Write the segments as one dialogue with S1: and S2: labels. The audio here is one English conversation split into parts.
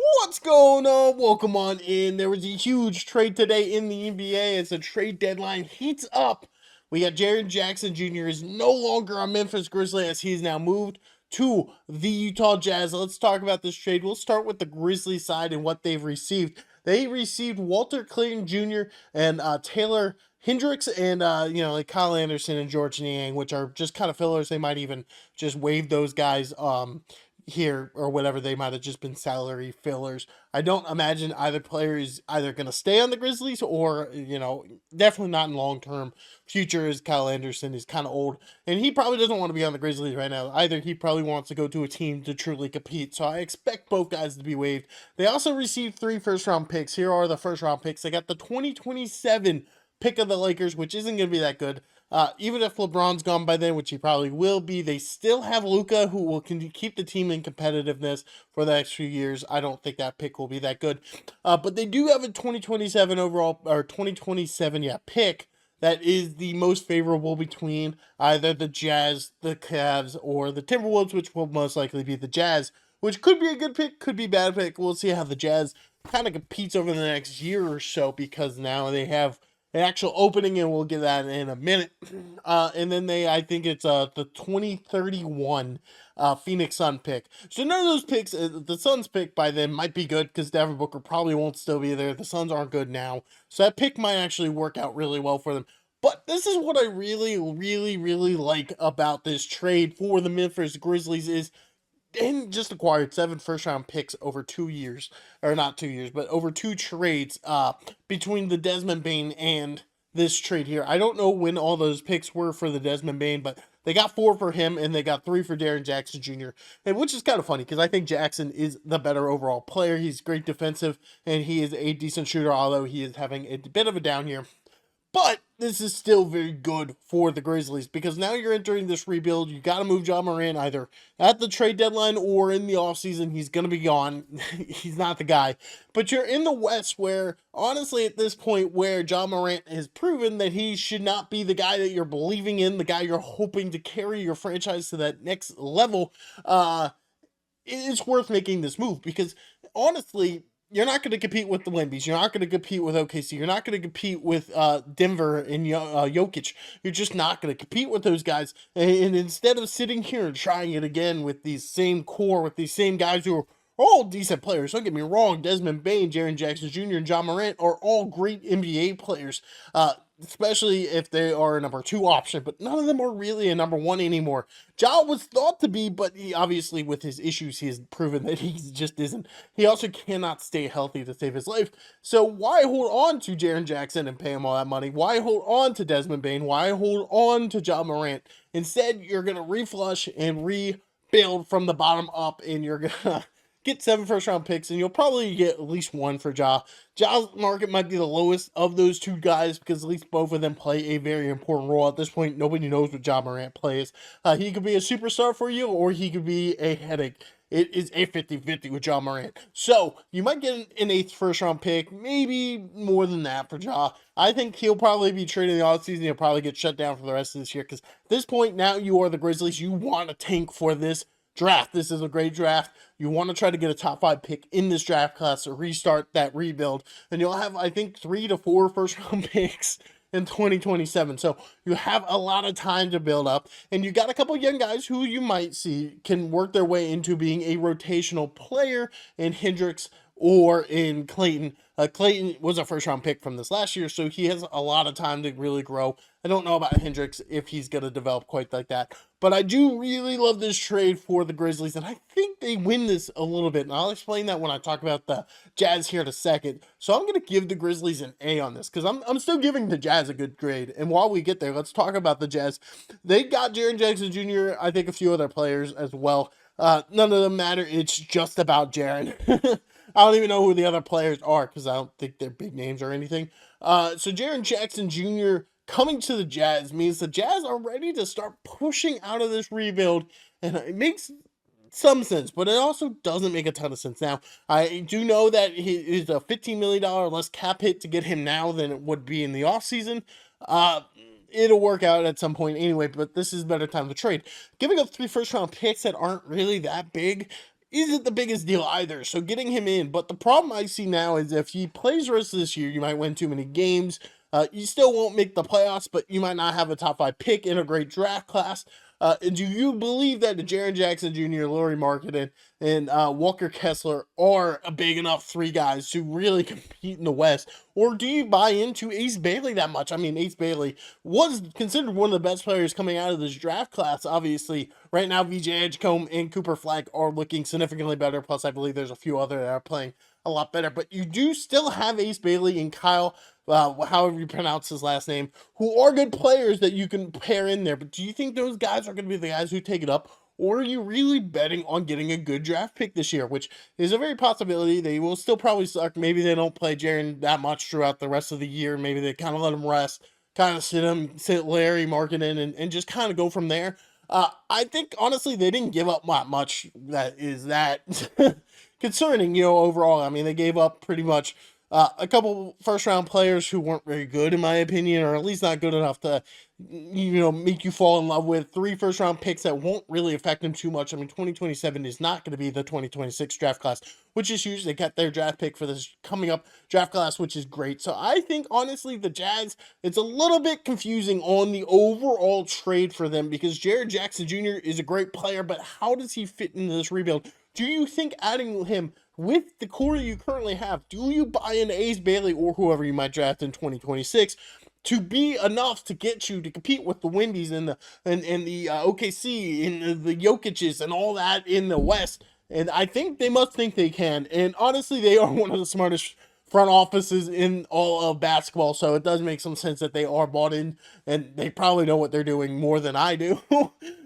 S1: What's going on? Welcome on in. There was a huge trade today in the NBA as the trade deadline heats up. We got Jaren Jackson Jr. is no longer a Memphis Grizzly as he's now moved to the Utah Jazz. Let's talk about this trade. We'll start with the Grizzly side and what they've received. They received Walter Clayton Jr. and Taylor Hendricks and like Kyle Anderson and George Niang, which are just kind of fillers. They might even just waive those guys here or whatever. They might have just been salary fillers. I don't imagine either player is either going to stay on the Grizzlies or, definitely not in long term future, as Kyle Anderson is kind of old and he probably doesn't want to be on the Grizzlies right now either. He probably wants to go to a team to truly compete. So I expect both guys to be waived. They also received 3 first round picks. Here are the first round picks. They got the 2027 pick of the Lakers, which isn't going to be that good. Even if LeBron's gone by then, which he probably will be, they still have Luka, who will keep the team in competitiveness for the next few years. I don't think that pick will be that good. But they do have a 2027 overall, or 2027, pick that is the most favorable between either the Jazz, the Cavs, or the Timberwolves, which will most likely be the Jazz, which could be a good pick, could be a bad pick. We'll see how the Jazz kind of competes over the next year or so because now they have an actual opening, and we'll get that in a minute. And then I think it's the 2031 Phoenix Sun pick. So none of those picks, the Suns pick by then might be good because Devin Booker probably won't still be there. The Suns aren't good now, so that pick might actually work out really well for them. But this is what I really, really, really like about this trade for the Memphis Grizzlies is and just acquired 7 first round picks over 2 years, or not 2 years, but over 2 trades between the Desmond Bane and this trade here. I don't know when all those picks were for the Desmond Bane, but they got 4 for him and they got 3 for Jaren Jackson Jr. And which is kind of funny because I think Jackson is the better overall player. He's great defensive and he is a decent shooter, although he is having a bit of a down year. But this is still very good for the Grizzlies because now you're entering this rebuild. You got to move John Moran either at the trade deadline or in the offseason. He's going to be gone. He's not the guy. But you're in the West where, honestly, at this point, where John Morant has proven that he should not be the guy that you're believing in, the guy you're hoping to carry your franchise to that next level, it's worth making this move because, honestly, you're not going to compete with the Wemby's. You're not going to compete with OKC. You're not going to compete with Denver and Jokic. You're just not going to compete with those guys. And instead of sitting here and trying it again with these same core, with these same guys who are all decent players, don't get me wrong, Desmond Bane, Jaren Jackson Jr., and John Morant are all great NBA players. Especially if they are a number 2 option, but none of them are really a number 1 anymore. Ja was thought to be, but he obviously with his issues, he has proven that he just isn't. He also cannot stay healthy to save his life. So why hold on to Jaren Jackson and pay him all that money? Why hold on to Desmond Bane? Why hold on to Ja Morant? Instead, you're going to reflush and rebuild from the bottom up, and you're going to get 7 first round picks, and you'll probably get at least 1 for Ja. Ja's market might be the lowest of those 2 guys because at least both of them play a very important role. At this point, nobody knows what Ja Morant plays. He could be a superstar for you, or he could be a headache. It is a 50-50 with Ja Morant. So, you might get an 8th first round pick, maybe more than that for Ja. I think he'll probably be traded in the offseason. He'll probably get shut down for the rest of this year because at this point, now you are the Grizzlies. You want to tank for this draft. This is a great draft. You want to try to get a top 5 pick in this draft class to restart that rebuild. And you'll have, I think, 3 to 4 first round picks in 2027. So you have a lot of time to build up. And you got a couple young guys who you might see can work their way into being a rotational player in Hendricks or in Clayton. Clayton was a first round pick from this last year, so he has a lot of time to really grow. I don't know about Hendricks if he's going to develop quite like that, but I do really love this trade for the Grizzlies, and I think they win this a little bit, and I'll explain that when I talk about the Jazz here in a second. So I'm going to give the Grizzlies an A on this, because I'm still giving the Jazz a good grade, and while we get there, let's talk about the Jazz. They got Jaren Jackson Jr., I think a few other players as well. None of them matter, it's just about Jaren. I don't even know who the other players are because I don't think they're big names or anything. So Jaren Jackson Jr. coming to the Jazz means the Jazz are ready to start pushing out of this rebuild, and it makes some sense, but it also doesn't make a ton of sense. Now, I do know that he is a $15 million less cap hit to get him now than it would be in the offseason. It'll work out at some point anyway, but this is a better time to trade. Giving up 3 first round picks that aren't really that big isn't the biggest deal either. So getting him in, but the problem I see now is if he plays the rest of this year, you might win too many games. You still won't make the playoffs, but you might not have a top 5 pick in a great draft class. Do you believe that the Jaren Jackson Jr., Laurie Marketing, and Walker Kessler are a big enough 3 guys to really compete in the West? Or do you buy into Ace Bailey that much? I mean, Ace Bailey was considered one of the best players coming out of this draft class. Obviously, right now, VJ Edgecombe and Cooper Flag are looking significantly better. Plus, I believe there's a few other that are playing a lot better. But you do still have Ace Bailey and Kyle, however you pronounce his last name, who are good players that you can pair in there. But do you think those guys are going to be the guys who take it up? Or are you really betting on getting a good draft pick this year, which is a very possibility. They will still probably suck. Maybe they don't play Jaren that much throughout the rest of the year. Maybe they kind of let him rest, kind of sit Larry Marketing, and just kind of go from there. I think, honestly, they didn't give up much that is that concerning, overall. I mean, they gave up pretty much a couple first-round players who weren't very good, in my opinion, or at least not good enough to, make you fall in love with. 3 first-round picks that won't really affect them too much. I mean, 2027 is not going to be the 2026 draft class, which is huge. They kept their draft pick for this coming up draft class, which is great. So I think, honestly, the Jazz, it's a little bit confusing on the overall trade for them because Jaren Jackson Jr. is a great player, but how does he fit into this rebuild? Do you think adding him with the core you currently have, do you buy into Ace Bailey or whoever you might draft in 2026 to be enough to get you to compete with the Windies and the OKC and the Jokic's and all that in the West? And I think they must think they can. And honestly, they are one of the smartest front offices in all of basketball, so it does make some sense that they are bought in, and they probably know what they're doing more than I do.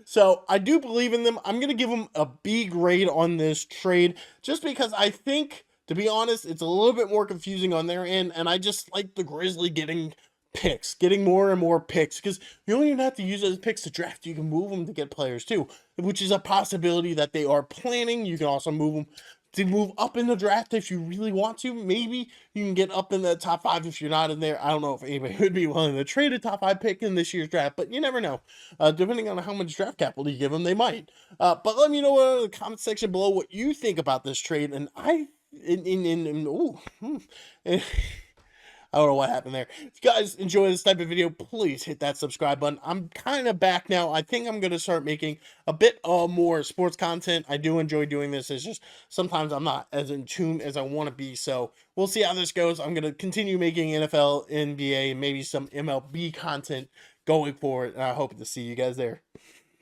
S1: So I do believe in them. I'm going to give them a B grade on this trade, just because I think, to be honest, it's a little bit more confusing on their end, and I just like the Grizzly getting more and more picks, because you don't even have to use those picks to draft. You can move them to get players too, which is a possibility that they are planning. You can also move them to move up in the draft if you really want to. Maybe you can get up in the top 5 if you're not in there. I don't know if anybody would be willing to trade a top 5 pick in this year's draft, but you never know. Depending on how much draft capital you give them, they might. But let me know in the comment section below what you think about this trade. And I don't know what happened there. If you guys enjoy this type of video, please hit that subscribe button. I'm kind of back now. I think I'm going to start making a bit more sports content. I do enjoy doing this. It's just sometimes I'm not as in tune as I want to be. So we'll see how this goes. I'm going to continue making NFL, NBA, and maybe some MLB content going forward. And I hope to see you guys there.